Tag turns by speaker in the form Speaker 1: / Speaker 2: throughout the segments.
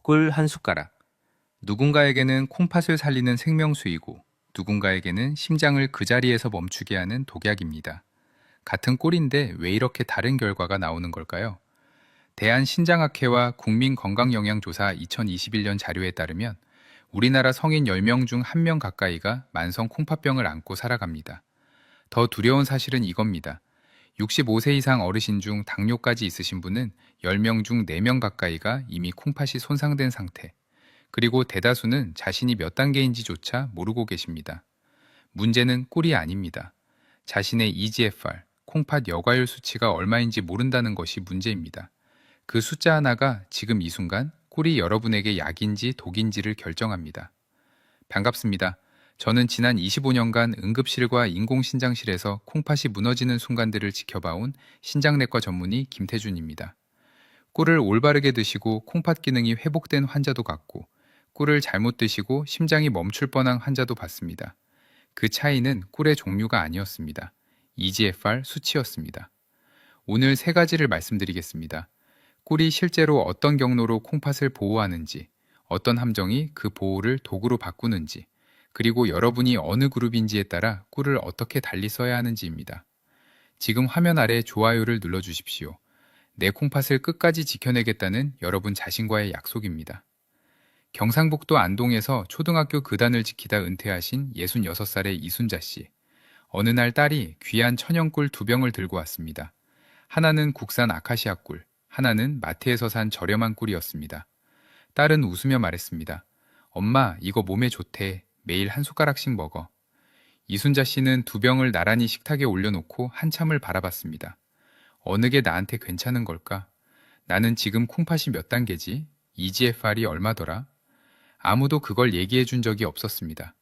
Speaker 1: 꿀 한 숟가락. 누군가에게는 콩팥을 살리는 생명수이고 누군가에게는 심장을 그 자리에서 멈추게 하는 독약입니다. 같은 꿀인데 왜 이렇게 다른 결과가 나오는 걸까요? 대한신장학회와 국민건강영양조사 2021년 자료에 따르면 우리나라 성인 10명 중 1명 가까이가 만성 콩팥병을 안고 살아갑니다. 더 두려운 사실은 이겁니다. 65세 이상 어르신 중 당뇨까지 있으신 분은 10명 중 4명 가까이가 이미 콩팥이 손상된 상태, 그리고 대다수는 자신이 몇 단계인지조차 모르고 계십니다. 문제는 꿀이 아닙니다. 자신의 EGFR, 콩팥 여과율 수치가 얼마인지 모른다는 것이 문제입니다. 그 숫자 하나가 지금 이 순간 꿀이 여러분에게 약인지 독인지를 결정합니다. 반갑습니다. 저는 지난 25년간 응급실과 인공신장실에서 콩팥이 무너지는 순간들을 지켜봐온 신장내과 전문의 김태준입니다. 꿀을 올바르게 드시고 콩팥 기능이 회복된 환자도 봤고, 꿀을 잘못 드시고 심장이 멈출 뻔한 환자도 봤습니다. 그 차이는 꿀의 종류가 아니었습니다. EGFR 수치였습니다. 오늘 세 가지를 말씀드리겠습니다. 꿀이 실제로 어떤 경로로 콩팥을 보호하는지, 어떤 함정이 그 보호를 도구로 바꾸는지, 그리고 여러분이 어느 그룹인지에 따라 꿀을 어떻게 달리 써야 하는지입니다. 지금 화면 아래 좋아요를 눌러주십시오. 내 콩팥을 끝까지 지켜내겠다는 여러분 자신과의 약속입니다. 경상북도 안동에서 초등학교 교단을 지키다 은퇴하신 66살의 이순자 씨. 어느 날 딸이 귀한 천연꿀 2병을 들고 왔습니다. 하나는 국산 아카시아 꿀, 하나는 마트에서 산 저렴한 꿀이었습니다. 딸은 웃으며 말했습니다. 엄마, 이거 몸에 좋대. 매일 한 숟가락씩 먹어. 이순자 씨는 2병을 나란히 식탁에 올려놓고 한참을 바라봤습니다. 어느 게 나한테 괜찮은 걸까? 나는 지금 콩팥이 몇 단계지? EGFR이 얼마더라? 아무도 그걸 얘기해 준 적이 없었습니다.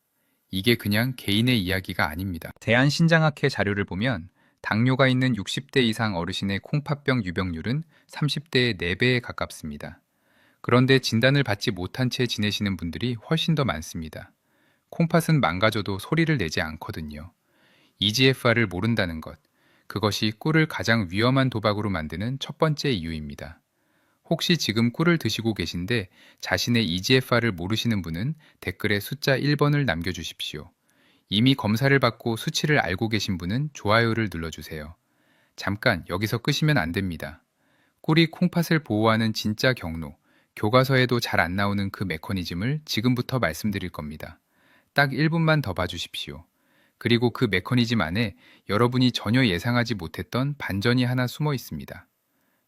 Speaker 1: 이게 그냥 개인의 이야기가 아닙니다. 대한신장학회 자료를 보면 당뇨가 있는 60대 이상 어르신의 콩팥병 유병률은 30대의 4배에 가깝습니다. 그런데 진단을 받지 못한 채 지내시는 분들이 훨씬 더 많습니다. 콩팥은 망가져도 소리를 내지 않거든요. EGFR을 모른다는 것, 그것이 꿀을 가장 위험한 도박으로 만드는 첫 번째 이유입니다. 혹시 지금 꿀을 드시고 계신데 자신의 EGFR을 모르시는 분은 댓글에 숫자 1번을 남겨주십시오. 이미 검사를 받고 수치를 알고 계신 분은 좋아요를 눌러주세요. 잠깐 여기서 끄시면 안 됩니다. 꿀이 콩팥을 보호하는 진짜 경로, 교과서에도 잘 안 나오는 그 메커니즘을 지금부터 말씀드릴 겁니다. 딱 1분만 더 봐주십시오. 그리고 그 메커니즘 안에 여러분이 전혀 예상하지 못했던 반전이 하나 숨어 있습니다.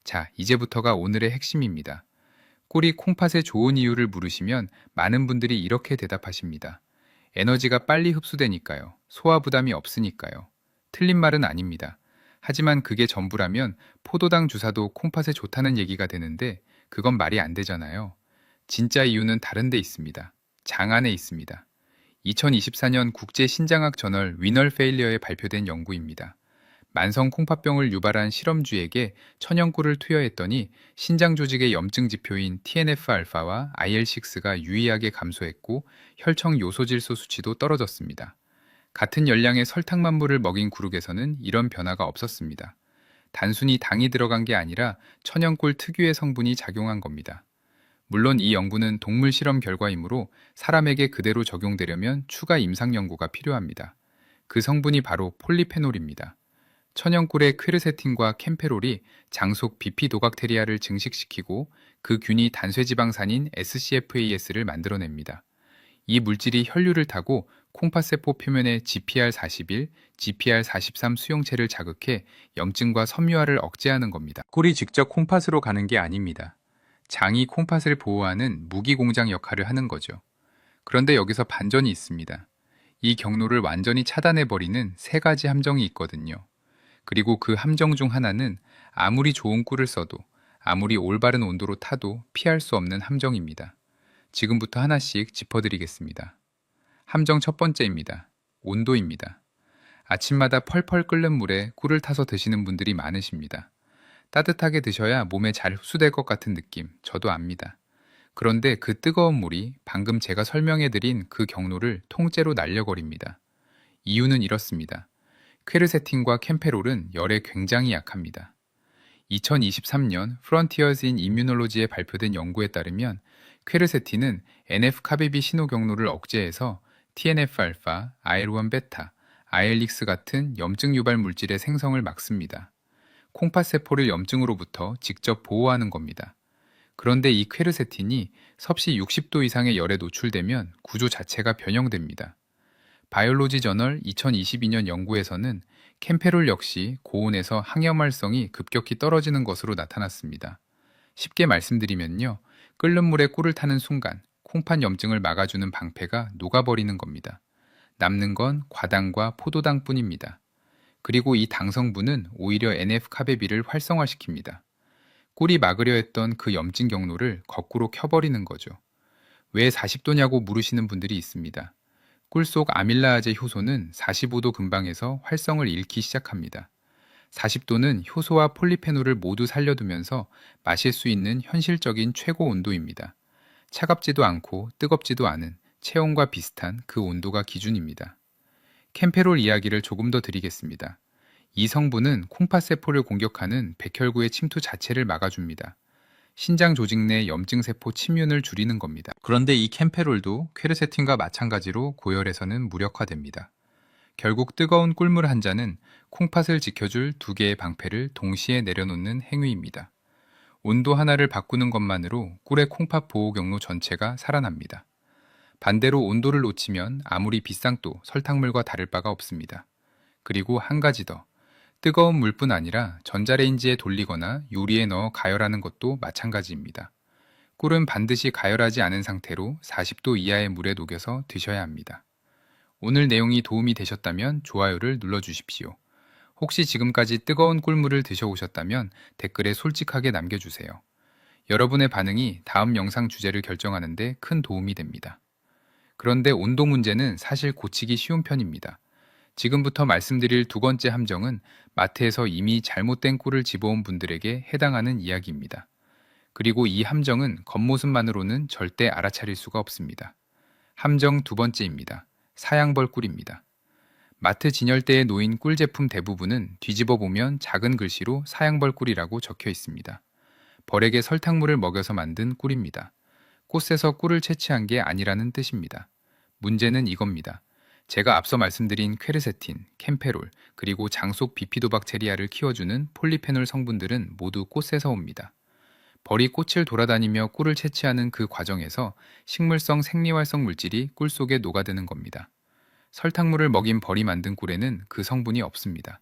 Speaker 1: 자, 이제부터가 오늘의 핵심입니다. 꿀이 콩팥에 좋은 이유를 물으시면 많은 분들이 이렇게 대답하십니다. 에너지가 빨리 흡수되니까요. 소화 부담이 없으니까요. 틀린 말은 아닙니다. 하지만 그게 전부라면 포도당 주사도 콩팥에 좋다는 얘기가 되는데 그건 말이 안 되잖아요. 진짜 이유는 다른 데 있습니다. 장 안에 있습니다. 2024년 국제신장학 저널 위널 페일리어에 발표된 연구입니다. 만성 콩팥병을 유발한 실험주에게 천연꿀을 투여했더니 신장 조직의 염증 지표인 TNF-알파와 IL-6가 유의하게 감소했고 혈청 요소질소 수치도 떨어졌습니다. 같은 열량의 설탕만물을 먹인 그룹에서는 이런 변화가 없었습니다. 단순히 당이 들어간 게 아니라 천연꿀 특유의 성분이 작용한 겁니다. 물론 이 연구는 동물 실험 결과이므로 사람에게 그대로 적용되려면 추가 임상 연구가 필요합니다. 그 성분이 바로 폴리페놀입니다. 천연꿀의 퀘르세틴과 캠페롤이 장속 비피도박테리아를 증식시키고 그 균이 단쇄지방산인 SCFAS를 만들어냅니다. 이 물질이 혈류를 타고 콩팥세포 표면의 GPR41, GPR43 수용체를 자극해 염증과 섬유화를 억제하는 겁니다. 꿀이 직접 콩팥으로 가는 게 아닙니다. 장이 콩팥을 보호하는 무기공장 역할을 하는 거죠. 그런데 여기서 반전이 있습니다. 이 경로를 완전히 차단해버리는 3가지 함정이 있거든요. 그리고 그 함정 중 하나는 아무리 좋은 꿀을 써도 아무리 올바른 온도로 타도 피할 수 없는 함정입니다. 지금부터 하나씩 짚어드리겠습니다. 함정 첫 번째입니다. 온도입니다. 아침마다 펄펄 끓는 물에 꿀을 타서 드시는 분들이 많으십니다. 따뜻하게 드셔야 몸에 잘 흡수될 것 같은 느낌, 저도 압니다. 그런데 그 뜨거운 물이 방금 제가 설명해드린 그 경로를 통째로 날려버립니다. 이유는 이렇습니다. 퀘르세틴과 캠페롤은 열에 굉장히 약합니다. 2023년 Frontiers in Immunology에 발표된 연구에 따르면 퀘르세틴은 NF-카베비 신호 경로를 억제해서 TNF-알파, IL-1베타, IL-6 같은 염증 유발 물질의 생성을 막습니다. 콩팥세포를 염증으로부터 직접 보호하는 겁니다. 그런데 이 퀘르세틴이 섭씨 60도 이상의 열에 노출되면 구조 자체가 변형됩니다. 바이올로지 저널 2022년 연구에서는 캠페롤 역시 고온에서 항염 활성이 급격히 떨어지는 것으로 나타났습니다. 쉽게 말씀드리면요, 끓는 물에 꿀을 타는 순간 콩팥 염증을 막아주는 방패가 녹아버리는 겁니다. 남는 건 과당과 포도당뿐입니다. 그리고 이 당 성분은 오히려 NF-카베비를 활성화시킵니다. 꿀이 막으려 했던 그 염증 경로를 거꾸로 켜버리는 거죠. 왜 40도냐고 물으시는 분들이 있습니다. 꿀 속 아밀라아제 효소는 45도 근방에서 활성을 잃기 시작합니다. 40도는 효소와 폴리페놀을 모두 살려두면서 마실 수 있는 현실적인 최고 온도입니다. 차갑지도 않고 뜨겁지도 않은 체온과 비슷한 그 온도가 기준입니다. 캠페롤 이야기를 조금 더 드리겠습니다. 이 성분은 콩팥세포를 공격하는 백혈구의 침투 자체를 막아줍니다. 신장 조직 내 염증세포 침윤을 줄이는 겁니다. 그런데 이 캠페롤도 퀘르세틴과 마찬가지로 고열에서는 무력화됩니다. 결국 뜨거운 꿀물 한 잔은 콩팥을 지켜줄 두 개의 방패를 동시에 내려놓는 행위입니다. 온도 하나를 바꾸는 것만으로 꿀의 콩팥 보호 경로 전체가 살아납니다. 반대로 온도를 놓치면 아무리 비싼 또 설탕물과 다를 바가 없습니다. 그리고 한 가지 더. 뜨거운 물뿐 아니라 전자레인지에 돌리거나 요리에 넣어 가열하는 것도 마찬가지입니다. 꿀은 반드시 가열하지 않은 상태로 40도 이하의 물에 녹여서 드셔야 합니다. 오늘 내용이 도움이 되셨다면 좋아요를 눌러주십시오. 혹시 지금까지 뜨거운 꿀물을 드셔오셨다면 댓글에 솔직하게 남겨주세요. 여러분의 반응이 다음 영상 주제를 결정하는 데 큰 도움이 됩니다. 그런데 온도 문제는 사실 고치기 쉬운 편입니다. 지금부터 말씀드릴 두 번째 함정은 마트에서 이미 잘못된 꿀을 집어온 분들에게 해당하는 이야기입니다. 그리고 이 함정은 겉모습만으로는 절대 알아차릴 수가 없습니다. 함정 두 번째입니다. 사양벌 꿀입니다. 마트 진열대에 놓인 꿀 제품 대부분은 뒤집어 보면 작은 글씨로 사양벌 꿀이라고 적혀 있습니다. 벌에게 설탕물을 먹여서 만든 꿀입니다. 꽃에서 꿀을 채취한 게 아니라는 뜻입니다. 문제는 이겁니다. 제가 앞서 말씀드린 퀘르세틴, 캠페롤, 그리고 장속 비피도박테리아를 키워주는 폴리페놀 성분들은 모두 꽃에서 옵니다. 벌이 꽃을 돌아다니며 꿀을 채취하는 그 과정에서 식물성 생리활성 물질이 꿀 속에 녹아드는 겁니다. 설탕물을 먹인 벌이 만든 꿀에는 그 성분이 없습니다.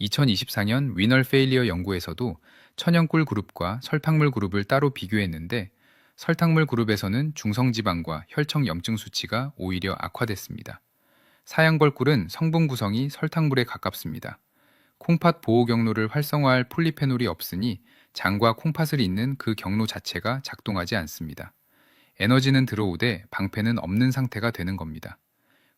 Speaker 1: 2024년 위널 페일리어 연구에서도 천연꿀 그룹과 설탕물 그룹을 따로 비교했는데 설탕물 그룹에서는 중성지방과 혈청 염증 수치가 오히려 악화됐습니다. 사양벌 꿀은 성분 구성이 설탕물에 가깝습니다. 콩팥 보호 경로를 활성화할 폴리페놀이 없으니 장과 콩팥을 잇는 그 경로 자체가 작동하지 않습니다. 에너지는 들어오되 방패는 없는 상태가 되는 겁니다.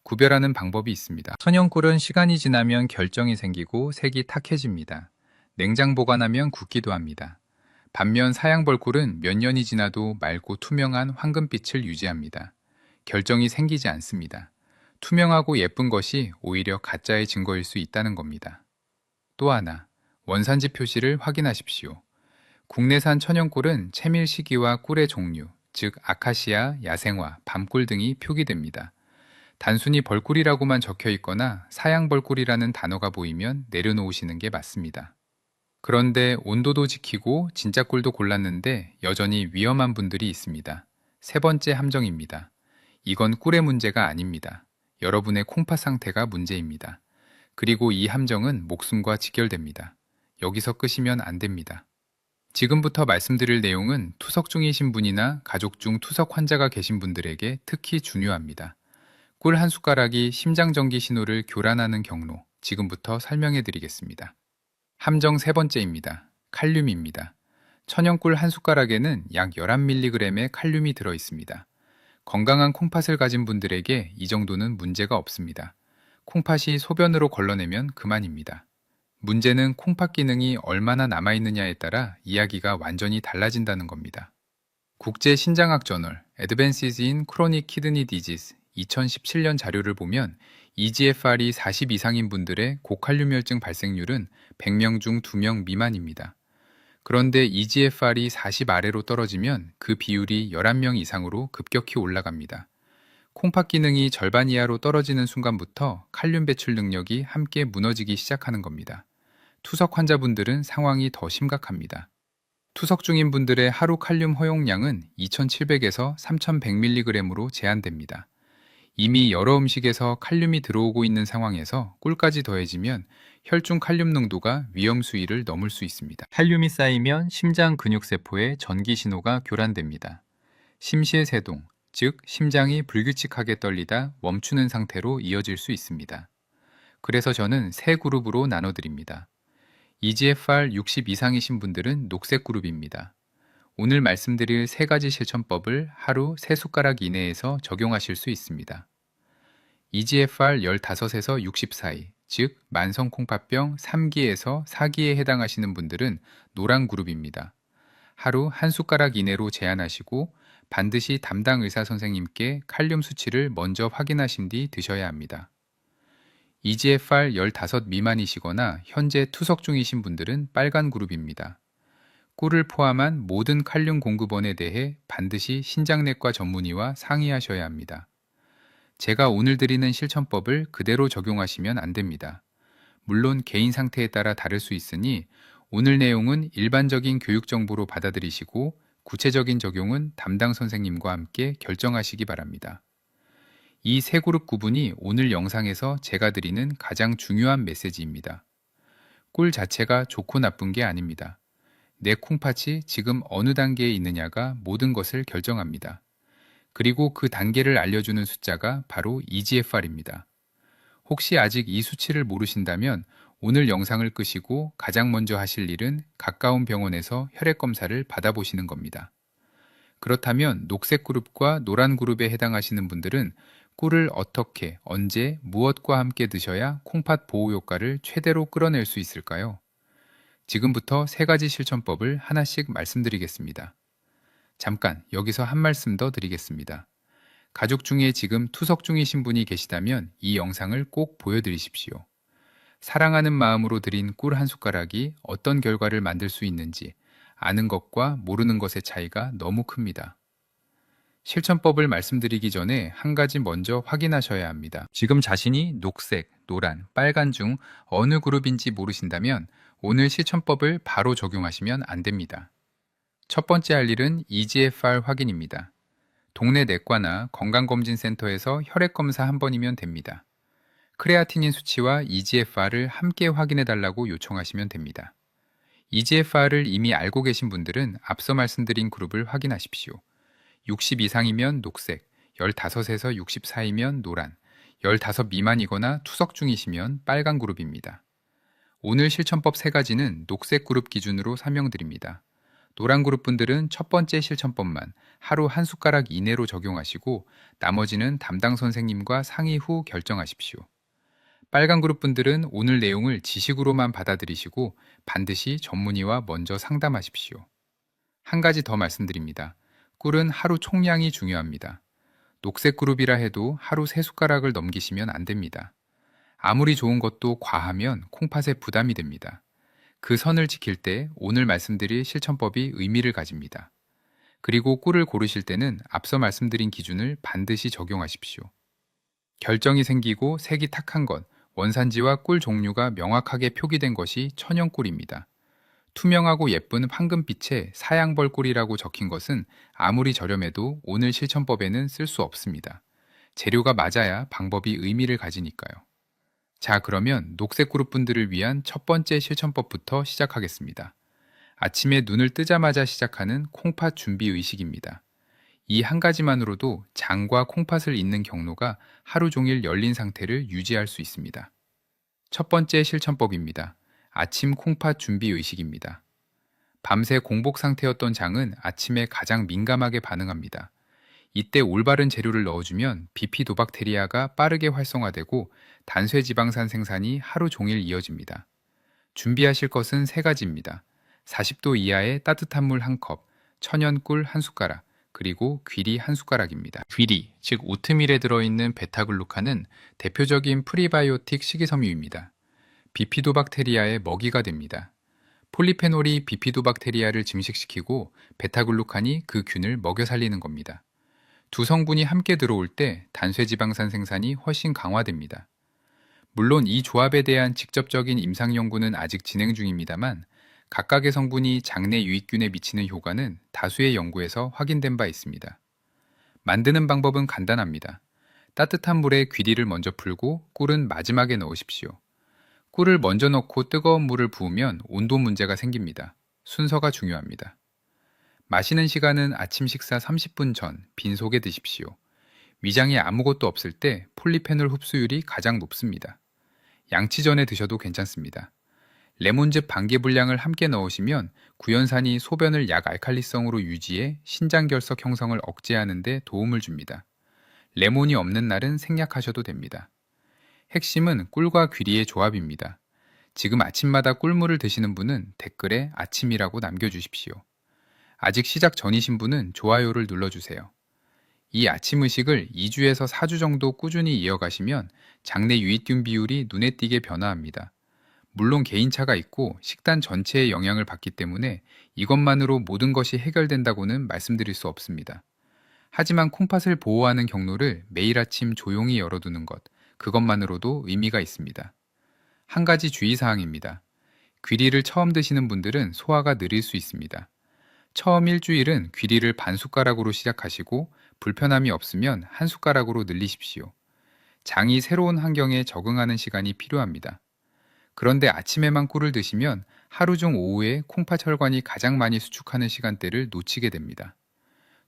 Speaker 1: 구별하는 방법이 있습니다. 천연꿀은 시간이 지나면 결정이 생기고 색이 탁해집니다. 냉장 보관하면 굳기도 합니다. 반면 사양벌꿀은 몇 년이 지나도 맑고 투명한 황금빛을 유지합니다. 결정이 생기지 않습니다. 투명하고 예쁜 것이 오히려 가짜의 증거일 수 있다는 겁니다. 또 하나, 원산지 표시를 확인하십시오. 국내산 천연꿀은 채밀 시기와 꿀의 종류, 즉 아카시아, 야생화, 밤꿀 등이 표기됩니다. 단순히 벌꿀이라고만 적혀 있거나 사양벌꿀이라는 단어가 보이면 내려놓으시는 게 맞습니다. 그런데 온도도 지키고 진짜 꿀도 골랐는데 여전히 위험한 분들이 있습니다. 세 번째 함정입니다. 이건 꿀의 문제가 아닙니다. 여러분의 콩팥 상태가 문제입니다. 그리고 이 함정은 목숨과 직결됩니다. 여기서 끄시면 안 됩니다. 지금부터 말씀드릴 내용은 투석 중이신 분이나 가족 중 투석 환자가 계신 분들에게 특히 중요합니다. 꿀 한 숟가락이 심장전기 신호를 교란하는 경로, 지금부터 설명해 드리겠습니다. 함정 세 번째입니다. 칼륨입니다. 천연꿀 한 숟가락에는 약 11mg의 칼륨이 들어 있습니다. 건강한 콩팥을 가진 분들에게 이 정도는 문제가 없습니다. 콩팥이 소변으로 걸러내면 그만입니다. 문제는 콩팥 기능이 얼마나 남아있느냐에 따라 이야기가 완전히 달라진다는 겁니다. 국제신장학 저널 Advances in Chronic Kidney Disease 2017년 자료를 보면 EGFR이 40 이상인 분들의 고칼륨혈증 발생률은 100명 중 2명 미만입니다. 그런데 EGFR이 40 아래로 떨어지면 그 비율이 11명 이상으로 급격히 올라갑니다. 콩팥 기능이 절반 이하로 떨어지는 순간부터 칼륨 배출 능력이 함께 무너지기 시작하는 겁니다. 투석 환자분들은 상황이 더 심각합니다. 투석 중인 분들의 하루 칼륨 허용량은 2700에서 3100mg으로 제한됩니다. 이미 여러 음식에서 칼륨이 들어오고 있는 상황에서 꿀까지 더해지면 혈중 칼륨 농도가 위험 수위를 넘을 수 있습니다. 칼륨이 쌓이면 심장 근육세포에 전기 신호가 교란됩니다. 심실세동, 즉 심장이 불규칙하게 떨리다 멈추는 상태로 이어질 수 있습니다. 그래서 저는 세 그룹으로 나눠드립니다. EGFR 60 이상이신 분들은 녹색 그룹입니다. 오늘 말씀드릴 세 가지 실천법을 하루 3숟가락 이내에서 적용하실 수 있습니다. EGFR 15에서 60 사이, 즉 만성 콩팥병 3기에서 4기에 해당하시는 분들은 노란 그룹입니다. 하루 1숟가락 이내로 제한하시고 반드시 담당 의사 선생님께 칼륨 수치를 먼저 확인하신 뒤 드셔야 합니다. EGFR 15 미만이시거나 현재 투석 중이신 분들은 빨간 그룹입니다. 꿀을 포함한 모든 칼륨 공급원에 대해 반드시 신장내과 전문의와 상의하셔야 합니다. 제가 오늘 드리는 실천법을 그대로 적용하시면 안 됩니다. 물론 개인 상태에 따라 다를 수 있으니 오늘 내용은 일반적인 교육 정보로 받아들이시고 구체적인 적용은 담당 선생님과 함께 결정하시기 바랍니다. 이 세 그룹 구분이 오늘 영상에서 제가 드리는 가장 중요한 메시지입니다. 꿀 자체가 좋고 나쁜 게 아닙니다. 내 콩팥이 지금 어느 단계에 있느냐가 모든 것을 결정합니다. 그리고 그 단계를 알려주는 숫자가 바로 EGFR입니다. 혹시 아직 이 수치를 모르신다면 오늘 영상을 끄시고 가장 먼저 하실 일은 가까운 병원에서 혈액 검사를 받아보시는 겁니다. 그렇다면 녹색 그룹과 노란 그룹에 해당하시는 분들은 꿀을 어떻게, 언제, 무엇과 함께 드셔야 콩팥 보호 효과를 최대로 끌어낼 수 있을까요? 지금부터 세 가지 실천법을 하나씩 말씀드리겠습니다. 잠깐 여기서 한 말씀 더 드리겠습니다. 가족 중에 지금 투석 중이신 분이 계시다면 이 영상을 꼭 보여드리십시오. 사랑하는 마음으로 드린 꿀 한 숟가락이 어떤 결과를 만들 수 있는지 아는 것과 모르는 것의 차이가 너무 큽니다. 실천법을 말씀드리기 전에 한 가지 먼저 확인하셔야 합니다. 지금 자신이 녹색, 노란, 빨간 중 어느 그룹인지 모르신다면 오늘 실천법을 바로 적용하시면 안 됩니다. 첫 번째 할 일은 EGFR 확인입니다. 동네 내과나 건강검진센터에서 혈액검사 한 번이면 됩니다. 크레아티닌 수치와 EGFR을 함께 확인해 달라고 요청하시면 됩니다. EGFR을 이미 알고 계신 분들은 앞서 말씀드린 그룹을 확인하십시오. 60 이상이면 녹색, 15에서 64이면 노란, 15 미만이거나 투석 중이시면 빨간 그룹입니다. 오늘 실천법 3가지는 녹색 그룹 기준으로 설명드립니다. 노란 그룹 분들은 첫 번째 실천법만 하루 1숟가락 이내로 적용하시고 나머지는 담당 선생님과 상의 후 결정하십시오. 빨간 그룹 분들은 오늘 내용을 지식으로만 받아들이시고 반드시 전문의와 먼저 상담하십시오. 한 가지 더 말씀드립니다. 꿀은 하루 총량이 중요합니다. 녹색 그룹이라 해도 하루 3숟가락을 넘기시면 안 됩니다. 아무리 좋은 것도 과하면 콩팥에 부담이 됩니다. 그 선을 지킬 때 오늘 말씀드릴 실천법이 의미를 가집니다. 그리고 꿀을 고르실 때는 앞서 말씀드린 기준을 반드시 적용하십시오. 결정이 생기고 색이 탁한 것, 원산지와 꿀 종류가 명확하게 표기된 것이 천연꿀입니다. 투명하고 예쁜 황금빛에 사양벌꿀이라고 적힌 것은 아무리 저렴해도 오늘 실천법에는 쓸 수 없습니다. 재료가 맞아야 방법이 의미를 가지니까요. 자, 그러면 녹색 그룹 분들을 위한 첫 번째 실천법부터 시작하겠습니다. 아침에 눈을 뜨자마자 시작하는 콩팥 준비 의식입니다. 이 한 가지만으로도 장과 콩팥을 잇는 경로가 하루 종일 열린 상태를 유지할 수 있습니다. 첫 번째 실천법입니다. 아침 콩팥 준비 의식입니다. 밤새 공복 상태였던 장은 아침에 가장 민감하게 반응합니다. 이때 올바른 재료를 넣어주면 비피도박테리아가 빠르게 활성화되고 단쇄지방산 생산이 하루 종일 이어집니다. 준비하실 것은 3가지입니다. 40도 이하의 따뜻한 물 1컵, 천연꿀 1숟가락, 그리고 귀리 1숟가락입니다. 귀리, 즉 오트밀에 들어있는 베타글루칸은 대표적인 프리바이오틱 식이섬유입니다. 비피도박테리아의 먹이가 됩니다. 폴리페놀이 비피도박테리아를 증식시키고 베타글루칸이 그 균을 먹여 살리는 겁니다. 두 성분이 함께 들어올 때 단쇄지방산 생산이 훨씬 강화됩니다. 물론 이 조합에 대한 직접적인 임상 연구는 아직 진행 중입니다만 각각의 성분이 장내 유익균에 미치는 효과는 다수의 연구에서 확인된 바 있습니다. 만드는 방법은 간단합니다. 따뜻한 물에 귀리를 먼저 풀고 꿀은 마지막에 넣으십시오. 꿀을 먼저 넣고 뜨거운 물을 부으면 온도 문제가 생깁니다. 순서가 중요합니다. 마시는 시간은 아침 식사 30분 전 빈속에 드십시오. 위장에 아무것도 없을 때 폴리페놀 흡수율이 가장 높습니다. 양치 전에 드셔도 괜찮습니다. 레몬즙 반개 분량을 함께 넣으시면 구연산이 소변을 약알칼리성으로 유지해 신장결석 형성을 억제하는 데 도움을 줍니다. 레몬이 없는 날은 생략하셔도 됩니다. 핵심은 꿀과 귀리의 조합입니다. 지금 아침마다 꿀물을 드시는 분은 댓글에 아침이라고 남겨주십시오. 아직 시작 전이신 분은 좋아요를 눌러주세요. 이 아침 의식을 2주에서 4주 정도 꾸준히 이어가시면 장내 유익균 비율이 눈에 띄게 변화합니다. 물론 개인차가 있고 식단 전체에 영향을 받기 때문에 이것만으로 모든 것이 해결된다고는 말씀드릴 수 없습니다. 하지만 콩팥을 보호하는 경로를 매일 아침 조용히 열어두는 것, 그것만으로도 의미가 있습니다. 한 가지 주의사항입니다. 귀리를 처음 드시는 분들은 소화가 느릴 수 있습니다. 처음 일주일은 귀리를 반 숟가락으로 시작하시고 불편함이 없으면 한 숟가락으로 늘리십시오. 장이 새로운 환경에 적응하는 시간이 필요합니다. 그런데 아침에만 꿀을 드시면 하루 중 오후에 콩팥 혈관이 가장 많이 수축하는 시간대를 놓치게 됩니다.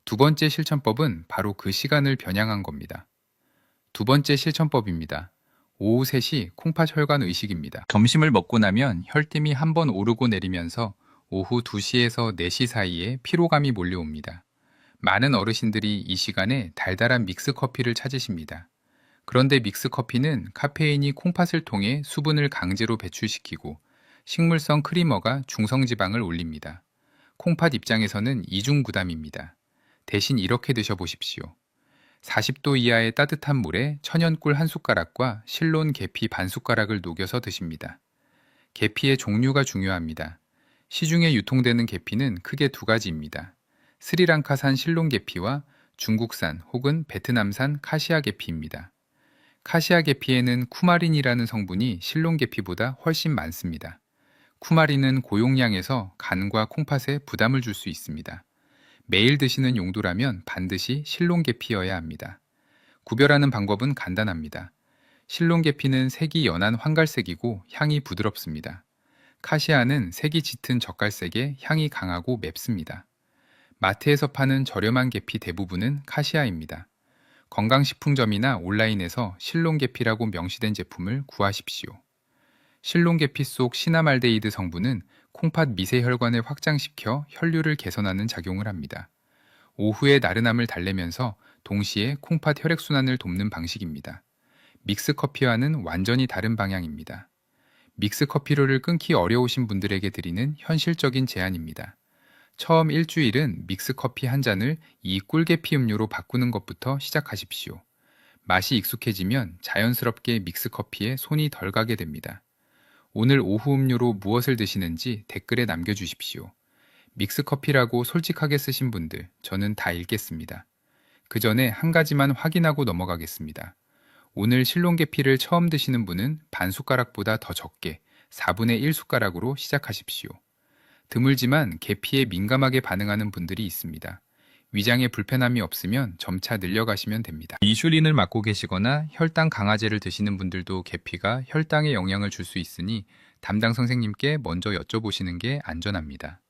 Speaker 1: 두 번째 실천법은 바로 그 시간을 겨냥한 겁니다. 두 번째 실천법입니다. 오후 3시 콩팥 혈관 의식입니다. 점심을 먹고 나면 혈tem이 한번 오르고 내리면서 오후 2시에서 4시 사이에 피로감이 몰려옵니다. 많은 어르신들이 이 시간에 달달한 믹스커피를 찾으십니다. 그런데 믹스커피는 카페인이 콩팥을 통해 수분을 강제로 배출시키고 식물성 크리머가 중성지방을 올립니다. 콩팥 입장에서는 이중부담입니다. 대신 이렇게 드셔보십시오. 40도 이하의 따뜻한 물에 천연꿀 한 숟가락과 실론 계피 반 숟가락을 녹여서 드십니다. 계피의 종류가 중요합니다. 시중에 유통되는 계피는 크게 두 가지입니다. 스리랑카산 실론 계피와 중국산 혹은 베트남산 카시아 계피입니다. 카시아 계피에는 쿠마린이라는 성분이 실론 계피보다 훨씬 많습니다. 쿠마린은 고용량에서 간과 콩팥에 부담을 줄 수 있습니다. 매일 드시는 용도라면 반드시 실론 계피여야 합니다. 구별하는 방법은 간단합니다. 실론 계피는 색이 연한 황갈색이고 향이 부드럽습니다. 카시아는 색이 짙은 젓갈색에 향이 강하고 맵습니다. 마트에서 파는 저렴한 계피 대부분은 카시아입니다. 건강식품점이나 온라인에서 실론 계피라고 명시된 제품을 구하십시오. 실론 계피 속 시나말데히드 성분은 콩팥 미세혈관을 확장시켜 혈류를 개선하는 작용을 합니다. 오후의 나른함을 달래면서 동시에 콩팥 혈액순환을 돕는 방식입니다. 믹스커피와는 완전히 다른 방향입니다. 믹스커피로를 끊기 어려우신 분들에게 드리는 현실적인 제안입니다. 처음 일주일은 믹스커피 한 잔을 이 꿀계피 음료로 바꾸는 것부터 시작하십시오. 맛이 익숙해지면 자연스럽게 믹스커피에 손이 덜 가게 됩니다. 오늘 오후 음료로 무엇을 드시는지 댓글에 남겨주십시오. 믹스커피라고 솔직하게 쓰신 분들, 저는 다 읽겠습니다. 그 전에 한 가지만 확인하고 넘어가겠습니다. 오늘 실론계피를 처음 드시는 분은 반 숟가락보다 더 적게 4분의 1 숟가락으로 시작하십시오. 드물지만 계피에 민감하게 반응하는 분들이 있습니다. 위장에 불편함이 없으면 점차 늘려가시면 됩니다. 이슐린을 맞고 계시거나 혈당 강화제를 드시는 분들도 계피가 혈당에 영향을 줄 수 있으니 담당 선생님께 먼저 여쭤보시는 게 안전합니다.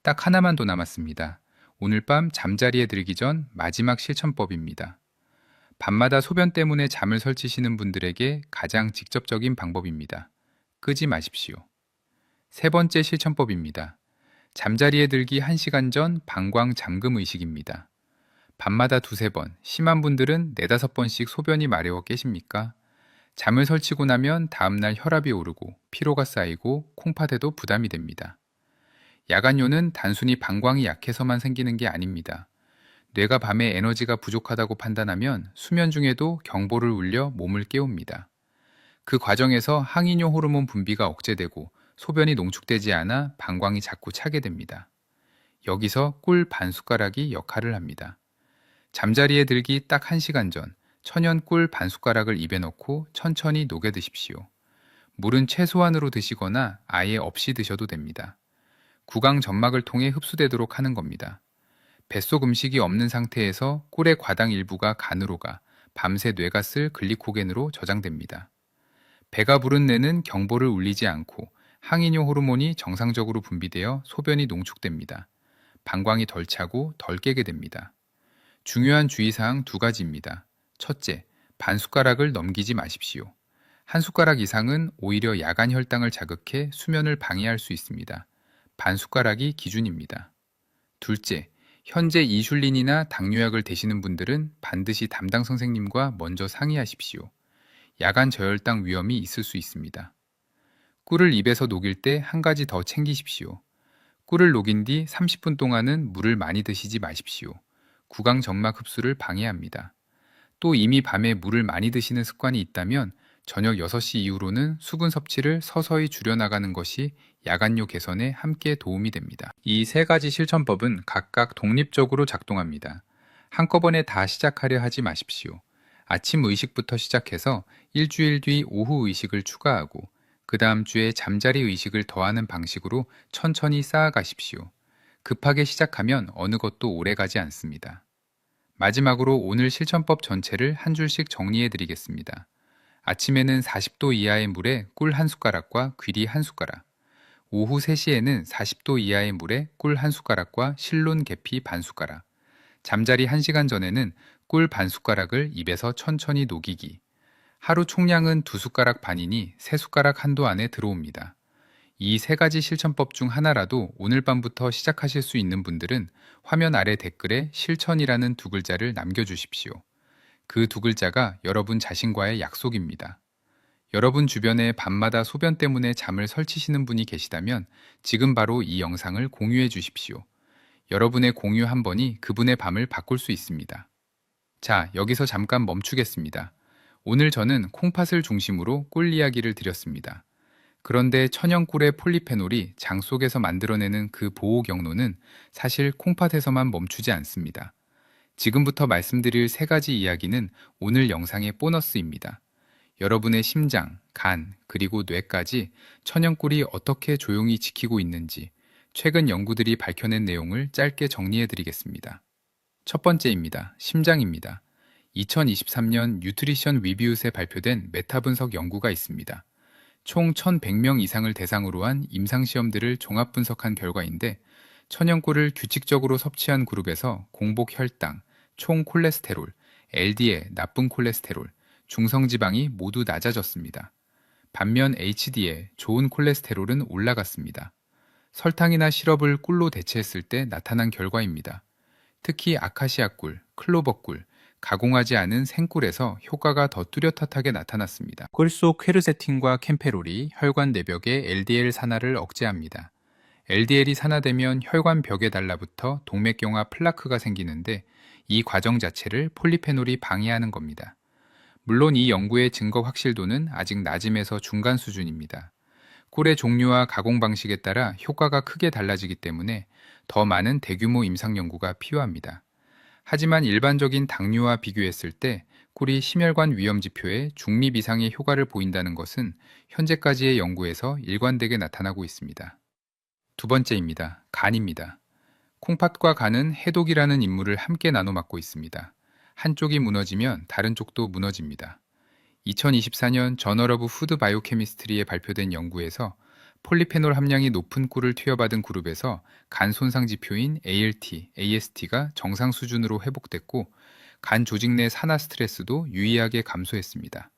Speaker 1: 딱 하나만 더 남았습니다. 오늘 밤 잠자리에 들기 전 마지막 실천법입니다. 밤마다 소변 때문에 잠을 설치시는 분들에게 가장 직접적인 방법입니다. 끄지 마십시오. 세 번째 실천법입니다. 잠자리에 들기 1시간 전 방광 잠금 의식입니다. 밤마다 2-3번, 심한 분들은 4-5번씩 소변이 마려워 깨십니까? 잠을 설치고 나면 다음날 혈압이 오르고 피로가 쌓이고 콩팥에도 부담이 됩니다. 야간요는 단순히 방광이 약해서만 생기는 게 아닙니다. 뇌가 밤에 에너지가 부족하다고 판단하면 수면 중에도 경보를 울려 몸을 깨웁니다. 그 과정에서 항이뇨 호르몬 분비가 억제되고 소변이 농축되지 않아 방광이 자꾸 차게 됩니다. 여기서 꿀 반 숟가락이 역할을 합니다. 잠자리에 들기 딱 1시간 전 천연 꿀 반 숟가락을 입에 넣고 천천히 녹여 드십시오. 물은 최소한으로 드시거나 아예 없이 드셔도 됩니다. 구강 점막을 통해 흡수되도록 하는 겁니다. 뱃속 음식이 없는 상태에서 꿀의 과당 일부가 간으로 가 밤새 뇌가 쓸 글리코겐으로 저장됩니다. 배가 부른 뇌는 경보를 울리지 않고 항이뇨 호르몬이 정상적으로 분비되어 소변이 농축됩니다. 방광이 덜 차고 덜 깨게 됩니다. 중요한 주의사항 2가지입니다. 첫째, 반 숟가락을 넘기지 마십시오. 1숟가락 이상은 오히려 야간 혈당을 자극해 수면을 방해할 수 있습니다. 반 숟가락이 기준입니다. 둘째, 현재 이슐린이나 당뇨약을 드시는 분들은 반드시 담당 선생님과 먼저 상의하십시오. 야간 저혈당 위험이 있을 수 있습니다. 꿀을 입에서 녹일 때 한 가지 더 챙기십시오. 꿀을 녹인 뒤 30분 동안은 물을 많이 드시지 마십시오. 구강 점막 흡수를 방해합니다. 또 이미 밤에 물을 많이 드시는 습관이 있다면 저녁 6시 이후로는 수분 섭취를 서서히 줄여나가는 것이 야간뇨 개선에 함께 도움이 됩니다. 이 3가지 실천법은 각각 독립적으로 작동합니다. 한꺼번에 다 시작하려 하지 마십시오. 아침 의식부터 시작해서 일주일 뒤 오후 의식을 추가하고 그 다음 주에 잠자리 의식을 더하는 방식으로 천천히 쌓아가십시오. 급하게 시작하면 어느 것도 오래가지 않습니다. 마지막으로 오늘 실천법 전체를 한 줄씩 정리해 드리겠습니다. 아침에는 40도 이하의 물에 꿀 1숟가락과 귀리 1숟가락, 오후 3시에는 40도 이하의 물에 꿀 1숟가락과 실론 계피 반 숟가락, 잠자리 1시간 전에는 꿀 반 숟가락을 입에서 천천히 녹이기. 하루 총량은 2숟가락 반이니 3숟가락 한도 안에 들어옵니다. 이 3가지 실천법 중 하나라도 오늘 밤부터 시작하실 수 있는 분들은 화면 아래 댓글에 실천이라는 2글자를 남겨주십시오. 그 2글자가 여러분 자신과의 약속입니다. 여러분 주변에 밤마다 소변 때문에 잠을 설치시는 분이 계시다면 지금 바로 이 영상을 공유해 주십시오. 여러분의 공유 한 번이 그분의 밤을 바꿀 수 있습니다. 자, 여기서 잠깐 멈추겠습니다. 오늘 저는 콩팥을 중심으로 꿀 이야기를 드렸습니다. 그런데 천연꿀의 폴리페놀이 장 속에서 만들어내는 그 보호 경로는 사실 콩팥에서만 멈추지 않습니다. 지금부터 말씀드릴 3가지 이야기는 오늘 영상의 보너스입니다. 여러분의 심장, 간, 그리고 뇌까지 천연꿀이 어떻게 조용히 지키고 있는지 최근 연구들이 밝혀낸 내용을 짧게 정리해 드리겠습니다. 첫 번째입니다. 심장입니다. 2023년 뉴트리션 리뷰스에 발표된 메타 분석 연구가 있습니다. 총 1,100명 이상을 대상으로 한 임상시험들을 종합 분석한 결과인데 천연꿀을 규칙적으로 섭취한 그룹에서 공복 혈당, 총 콜레스테롤, LDL, 나쁜 콜레스테롤, 중성지방이 모두 낮아졌습니다. 반면 HDL, 좋은 콜레스테롤은 올라갔습니다. 설탕이나 시럽을 꿀로 대체했을 때 나타난 결과입니다. 특히 아카시아 꿀, 클로버 꿀, 가공하지 않은 생꿀에서 효과가 더 뚜렷하게 나타났습니다. 꿀 속 퀘르세틴과 캠페롤이 혈관 내벽의 LDL 산화를 억제합니다. LDL이 산화되면 혈관 벽에 달라붙어 동맥경화 플라크가 생기는데 이 과정 자체를 폴리페놀이 방해하는 겁니다. 물론 이 연구의 증거 확실도는 아직 낮음에서 중간 수준입니다. 꿀의 종류와 가공 방식에 따라 효과가 크게 달라지기 때문에 더 많은 대규모 임상 연구가 필요합니다. 하지만 일반적인 당류와 비교했을 때 꿀이 심혈관 위험 지표에 중립 이상의 효과를 보인다는 것은 현재까지의 연구에서 일관되게 나타나고 있습니다. 2번째입니다. 간입니다. 콩팥과 간은 해독이라는 임무를 함께 나눠 맡고 있습니다. 한쪽이 무너지면 다른 쪽도 무너집니다. 2024년 저널 오브 푸드 바이오케미스트리에 발표된 연구에서 폴리페놀 함량이 높은 꿀을 투여받은 그룹에서 간 손상 지표인 ALT, AST가 정상 수준으로 회복됐고 간 조직 내 산화 스트레스도 유의하게 감소했습니다.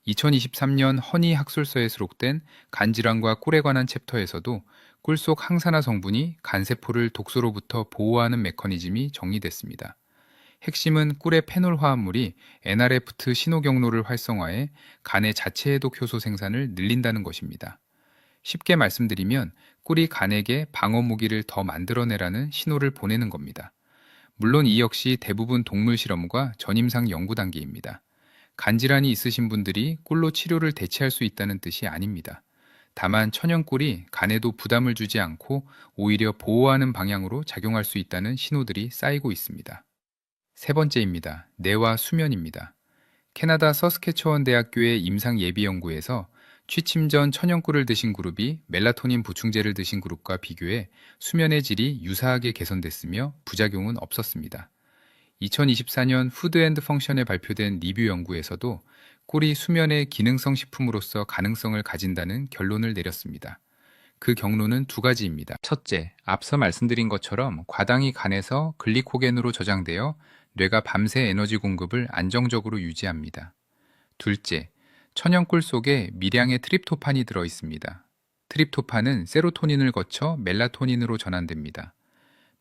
Speaker 1: 2023년 허니 학술서에 수록된 간질환과 꿀에 관한 챕터에서도 꿀 속 항산화 성분이 간세포를 독소로부터 보호하는 메커니즘이 정리됐습니다. 핵심은 꿀의 페놀 화합물이 NRF2 신호 경로를 활성화해 간의 자체 해독 효소 생산을 늘린다는 것입니다. 쉽게 말씀드리면 꿀이 간에게 방어 무기를 더 만들어내라는 신호를 보내는 겁니다. 물론 이 역시 대부분 동물 실험과 전임상 연구 단계입니다. 간 질환이 있으신 분들이 꿀로 치료를 대체할 수 있다는 뜻이 아닙니다. 다만 천연꿀이 간에도 부담을 주지 않고 오히려 보호하는 방향으로 작용할 수 있다는 신호들이 쌓이고 있습니다. 세 번째입니다. 뇌와 수면입니다. 캐나다 서스케처원 대학교의 임상 예비 연구에서 취침 전 천연꿀을 드신 그룹이 멜라토닌 보충제를 드신 그룹과 비교해 수면의 질이 유사하게 개선됐으며 부작용은 없었습니다. 2024년 푸드 앤드 펑션에 발표된 리뷰 연구에서도 꿀이 수면의 기능성 식품으로서 가능성을 가진다는 결론을 내렸습니다. 그 경로는 두 가지입니다. 첫째, 앞서 말씀드린 것처럼 과당이 간에서 글리코겐으로 저장되어 뇌가 밤새 에너지 공급을 안정적으로 유지합니다. 둘째, 천연꿀 속에 미량의 트립토판이 들어 있습니다. 트립토판은 세로토닌을 거쳐 멜라토닌으로 전환됩니다.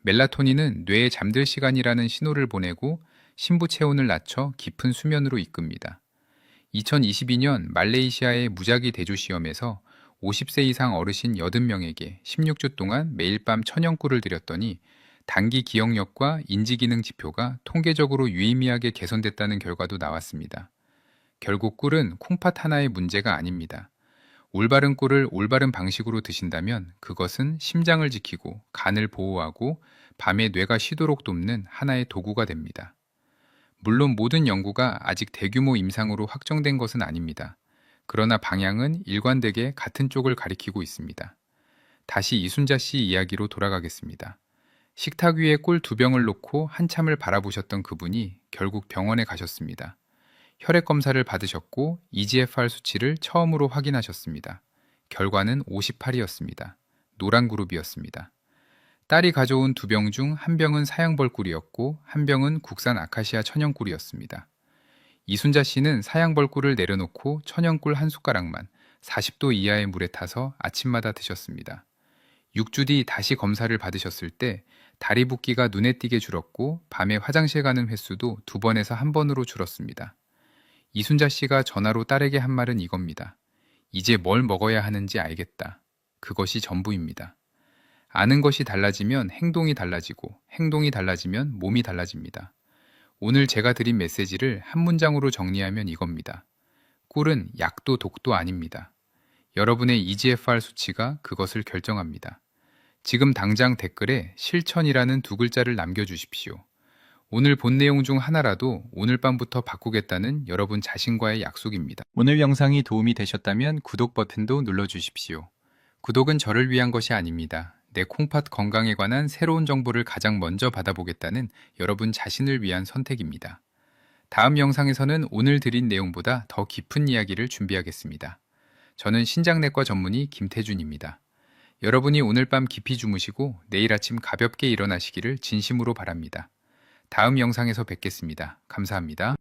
Speaker 1: 멜라토닌은 뇌에 잠들 시간이라는 신호를 보내고 심부 체온을 낮춰 깊은 수면으로 이끕니다. 2022년 말레이시아의 무작위 대조 시험에서 50세 이상 어르신 80명에게 16주 동안 매일 밤 천연꿀을 드렸더니 단기 기억력과 인지기능 지표가 통계적으로 유의미하게 개선됐다는 결과도 나왔습니다. 결국 꿀은 콩팥 하나의 문제가 아닙니다. 올바른 꿀을 올바른 방식으로 드신다면 그것은 심장을 지키고 간을 보호하고 밤에 뇌가 쉬도록 돕는 하나의 도구가 됩니다. 물론 모든 연구가 아직 대규모 임상으로 확정된 것은 아닙니다. 그러나 방향은 일관되게 같은 쪽을 가리키고 있습니다. 다시 이순자 씨 이야기로 돌아가겠습니다. 식탁 위에 꿀 2병을 놓고 한참을 바라보셨던 그분이 결국 병원에 가셨습니다. 혈액 검사를 받으셨고 EGFR 수치를 처음으로 확인하셨습니다. 결과는 58이었습니다. 노란 그룹이었습니다. 딸이 가져온 2병 중 1병은 사양벌꿀이었고 1병은 국산 아카시아 천연꿀이었습니다. 이순자 씨는 사양벌꿀을 내려놓고 천연꿀 한 숟가락만 40도 이하의 물에 타서 아침마다 드셨습니다. 6주 뒤 다시 검사를 받으셨을 때 다리 붓기가 눈에 띄게 줄었고 밤에 화장실 가는 횟수도 2번에서 1번으로 줄었습니다. 이순자 씨가 전화로 딸에게 한 말은 이겁니다. 이제 뭘 먹어야 하는지 알겠다. 그것이 전부입니다. 아는 것이 달라지면 행동이 달라지고 행동이 달라지면 몸이 달라집니다. 오늘 제가 드린 메시지를 한 문장으로 정리하면 이겁니다. 꿀은 약도 독도 아닙니다. 여러분의 EGFR 수치가 그것을 결정합니다. 지금 당장 댓글에 실천이라는 2글자를 남겨주십시오. 오늘 본 내용 중 하나라도 오늘 밤부터 바꾸겠다는 여러분 자신과의 약속입니다. 오늘 영상이 도움이 되셨다면 구독 버튼도 눌러주십시오. 구독은 저를 위한 것이 아닙니다. 내 콩팥 건강에 관한 새로운 정보를 가장 먼저 받아보겠다는 여러분 자신을 위한 선택입니다. 다음 영상에서는 오늘 드린 내용보다 더 깊은 이야기를 준비하겠습니다. 저는 신장내과 전문의 김태준입니다. 여러분이 오늘 밤 깊이 주무시고 내일 아침 가볍게 일어나시기를 진심으로 바랍니다. 다음 영상에서 뵙겠습니다. 감사합니다.